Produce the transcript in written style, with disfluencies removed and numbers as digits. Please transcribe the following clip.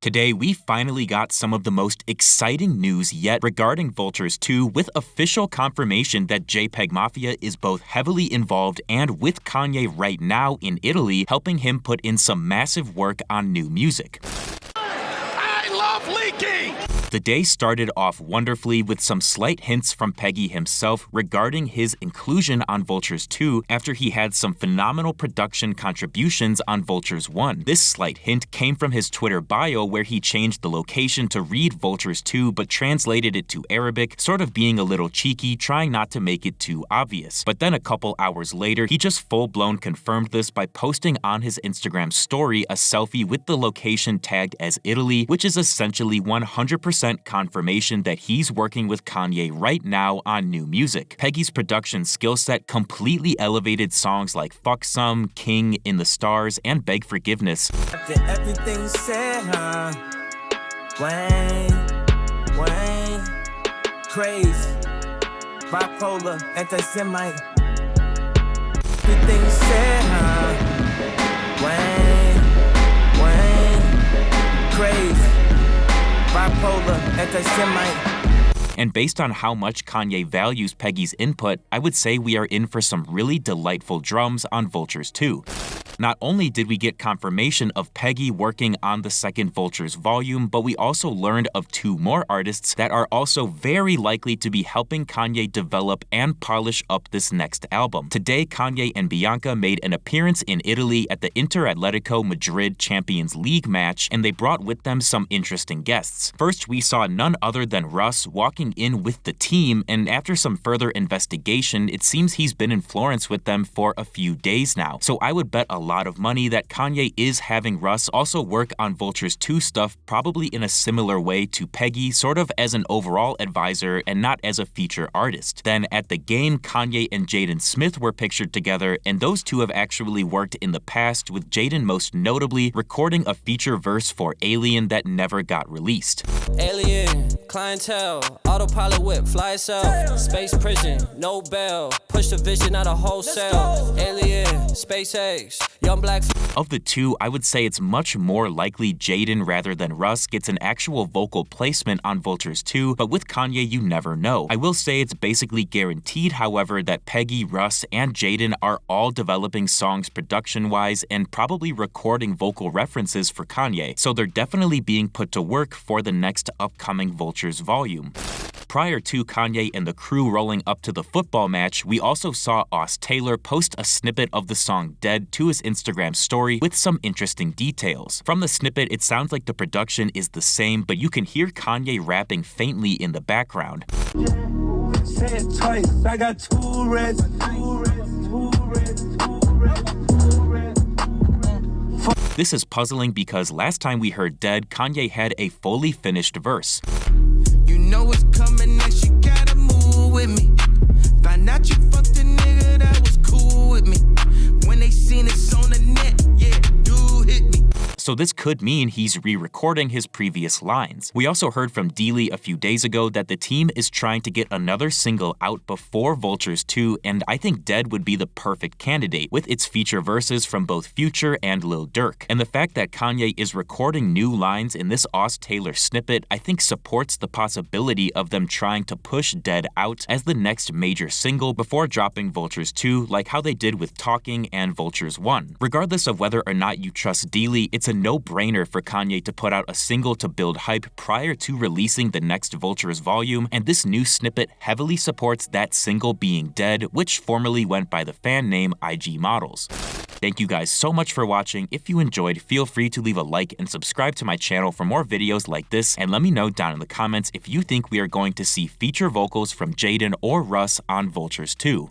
Today, we finally got some of the most exciting news yet regarding Vultures 2 with official confirmation that JPEG Mafia is both heavily involved and with Kanye right now in Italy, helping him put in some massive work on new music. I love leaking! The day started off wonderfully with some slight hints from Peggy himself regarding his inclusion on Vultures 2 after he had some phenomenal production contributions on Vultures 1. This slight hint came from his Twitter bio where he changed the location to read Vultures 2 but translated it to Arabic, sort of being a little cheeky, trying not to make it too obvious. But then a couple hours later, he just full-blown confirmed this by posting on his Instagram story a selfie with the location tagged as Italy, which is essentially 100% confirmation that he's working with Kanye right now on new music. Peggy's production skill set completely elevated songs like Fuck Some, King, In the Stars, and Beg Forgiveness. After everything said, Wayne, crazy, bipolar, anti-Semite. Everything said, Wayne, crazy. Bipolar, anti-Semite. And based on how much Kanye values Peggy's input, I would say we are in for some really delightful drums on Vultures 2. Not only did we get confirmation of Peggy working on the second Vultures volume, but we also learned of two more artists that are also very likely to be helping Kanye develop and polish up this next album. Today, Kanye and Bianca made an appearance in Italy at the Inter-Atletico Madrid Champions League match, and they brought with them some interesting guests. First, we saw none other than Russ walking in with the team, and after some further investigation, it seems he's been in Florence with them for a few days now. So I would bet a lot of money that Kanye is having Russ also work on Vultures 2 stuff, probably in a similar way to Peggy, sort of as an overall advisor and not as a feature artist. Then at the game, Kanye and Jaden Smith were pictured together, and those two have actually worked in the past, with Jaden most notably recording a feature verse for Alien that never got released. Alien, clientele, autopilot whip, fly itself, space prison, no bail, push the vision out of wholesale, Alien, SpaceX, young black. Of the two, I would say it's much more likely Jaden rather than Russ gets an actual vocal placement on Vultures 2, but with Kanye you never know. I will say it's basically guaranteed, however, that Peggy, Russ, and Jaden are all developing songs production-wise and probably recording vocal references for Kanye, so they're definitely being put to work for the next upcoming Vultures volume. Prior to Kanye and the crew rolling up to the football match, we also saw Aus Taylor post a snippet of the song Dead to his Instagram story with some interesting details. From the snippet, it sounds like the production is the same, but you can hear Kanye rapping faintly in the background. Say it twice. I got two reds. This is puzzling because last time we heard Dead, Kanye had a fully finished verse. You know it's coming next, you gotta move with me. Find out you fucked a nigga that was cool with me. When they seen it's on the net, yeah, dude hit me. So this could mean he's re-recording his previous lines. We also heard from Deely a few days ago that the team is trying to get another single out before Vultures 2, and I think Dead would be the perfect candidate, with its feature verses from both Future and Lil Durk. And the fact that Kanye is recording new lines in this Aus Taylor snippet, I think supports the possibility of them trying to push Dead out as the next major single before dropping Vultures 2, like how they did with Talking and Vultures 1. Regardless of whether or not you trust Deely, it's a no-brainer for Kanye to put out a single to build hype prior to releasing the next Vultures volume, and this new snippet heavily supports that single being Dead, which formerly went by the fan name IG Models. Thank you guys so much for watching. If you enjoyed, feel free to leave a like and subscribe to my channel for more videos like this, and let me know down in the comments if you think we are going to see feature vocals from Jaden or Russ on Vultures 2.